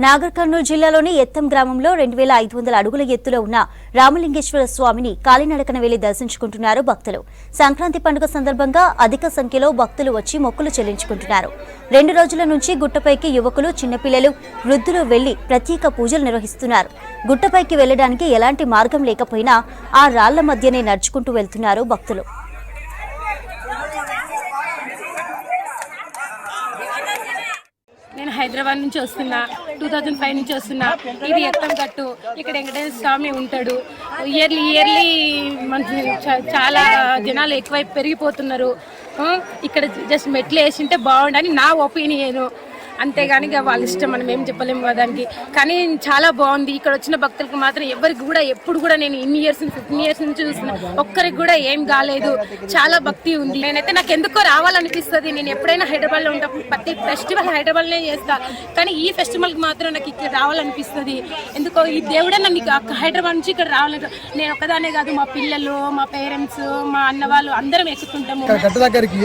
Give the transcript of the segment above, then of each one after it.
నాగర్ కర్నూలు జిల్లాలోని ఎత్తం గ్రామంలో 2500 అడుగుల ఎత్తులో ఉన్న రామలింగేశ్వర స్వామిని కాలినడకన వెళ్లి దర్శించుకుంటున్నారు భక్తులు. సంక్రాంతి పండుగ సందర్భంగా అధిక సంఖ్యలో భక్తులు వచ్చి మొక్కులు చెల్లించుకుంటున్నారు. 2 రోజుల నుంచి గుట్టపైకి యువకులు, చిన్నపిల్లలు, వృద్ధులు వెళ్లి ప్రత్యేక పూజలు నిర్వహిస్తున్నారు. గుట్టపైకి వెళ్లడానికి ఎలాంటి మార్గం లేకపోయినా ఆ రాళ్ల మధ్యనే నడుచుకుంటూ వెళ్తున్నారు భక్తులు. నేను హైదరాబాద్ నుంచి వస్తున్నా, 2005 నుంచి వస్తున్నా. ఇది ఎత్తం కట్టు, ఇక్కడ వెంకటేశ్వర స్వామి ఉంటాడు. ఇయర్లీ మనకి చాలా జనాలు ఎక్కువై పెరిగిపోతున్నారు. ఇక్కడ జస్ట్ మెట్లు వేసింటే బాగుండని నా ఒపీనియన్, అంతేగాని వాళ్ళ ఇష్టం, మనం ఏం చెప్పలేము దానికి. కానీ చాలా బాగుంది. ఇక్కడ వచ్చిన భక్తులకు మాత్రం ఎవరికి కూడా ఎప్పుడు కూడా నేను 15 ఇయర్స్ నుంచి చూస్తున్నా, ఒక్కరికి కూడా ఏం కాలేదు. చాలా భక్తి ఉంది. నేనైతే నాకు ఎందుకో రావాలనిపిస్తుంది. నేను ఎప్పుడైనా హైదరాబాద్లో ఉన్నప్పుడు ప్రతి ఫెస్టివల్ హైదరాబాద్లోనే చేస్తా, కానీ ఈ ఫెస్టివల్కి మాత్రం నాకు ఇక్కడ రావాలనిపిస్తుంది. ఎందుకో ఈ దేవుడే నన్ను హైదరాబాద్ నుంచి ఇక్కడ రావాలని. నేను ఒక్కదానే కాదు, మా పిల్లలు, మా పేరెంట్స్, మా అన్న వాళ్ళు అందరం ఎక్కుతుంటాము. గట్టు దగ్గరికి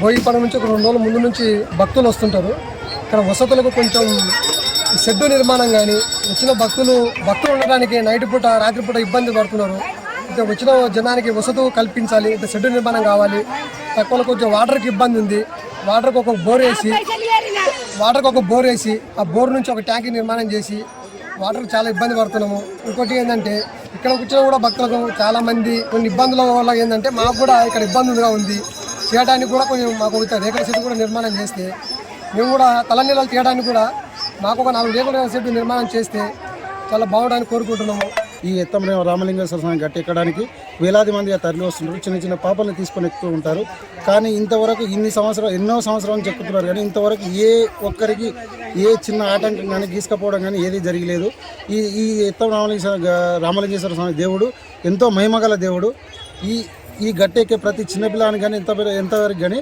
బోయిపడ నుంచి ఒక 2 రోజుల ముందు నుంచి భక్తులు వస్తుంటారు. ఇక్కడ వసతులకు కొంచెం షెడ్డు నిర్మాణం కానీ, వచ్చిన భక్తులు ఉండడానికి నైట్ పూట, రాత్రి పూట ఇబ్బంది పడుతున్నారు. ఇంకా వచ్చిన జనానికి వసతు కల్పించాలి, ఇంత షెడ్డు నిర్మాణం కావాలి. తక్కువలో కొంచెం వాటర్కి ఇబ్బంది ఉంది. వాటర్కి ఒక బోర్ వేసి ఆ బోర్ నుంచి ఒక ట్యాంక్ నిర్మాణం చేసి వాటర్కి చాలా ఇబ్బంది పడుతున్నాము. ఇంకోటి ఏంటంటే ఇక్కడ కూర్చొని కూడా భక్తులకు చాలామంది కొన్ని ఇబ్బందుల వల్ల ఏంటంటే మాకు కూడా ఇక్కడ ఇబ్బందులుగా ఉంది. చేయడానికి కూడా కొంచెం మాకు రేకుల షెడ్ కూడా నిర్మాణం చేస్తే, మేము కూడా తలనీళ్ళు తీయడానికి కూడా మాకు ఒక 4 రేకుల షెడ్ నిర్మాణం చేస్తే చాలా బాగుండాలని కోరుకుంటున్నాము. ఈ ఎత్తం రామలింగేశ్వర స్వామి గట్టి ఎక్కడానికి వేలాది మంది తరలి వస్తున్నారు. చిన్న చిన్న పాపలను తీసుకొని ఎక్కుతూ ఉంటారు. కానీ ఇంతవరకు ఎన్నో సంవత్సరాలు చెప్పుతున్నారు, కానీ ఇంతవరకు ఏ ఒక్కరికి ఏ చిన్న ఆటంకం కానీ, గీసుకపోవడం కానీ ఏది జరగలేదు. ఈ ఎత్తం రామలింగేశ్వర స్వామి దేవుడు ఎంతో మహిమగల దేవుడు. ఈ గట్టి ఎక్కే ప్రతి చిన్నపిల్లని కానీ ఎంతవరకు కానీ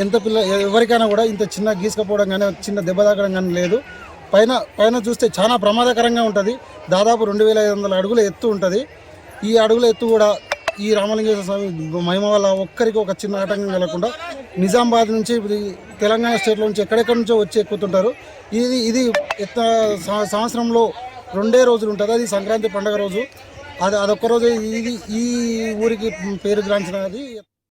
ఎంత పిల్ల ఎవరికైనా కూడా ఇంత చిన్న గీసుకపోవడం కానీ, చిన్న దెబ్బ తాకడం కానీ లేదు. పైన చూస్తే చాలా ప్రమాదకరంగా ఉంటుంది. దాదాపు 2500 అడుగుల ఎత్తు ఉంటుంది. ఈ అడుగుల ఎత్తు కూడా ఈ రామలింగేశ్వర స్వామి మహిమ వల్ల ఒక్కరికి ఒక చిన్న ఆటంకం కలగకుండా నిజామాబాద్ నుంచి, తెలంగాణ స్టేట్లో నుంచి ఎక్కడెక్కడి నుంచో వచ్చి ఎక్కుతుంటారు. ఇది సంవత్సరంలో 2 రోజులు ఉంటుంది. అది సంక్రాంతి పండుగ రోజు. అదొక్క రోజు ఈ ఊరికి పేరు గాంచినది.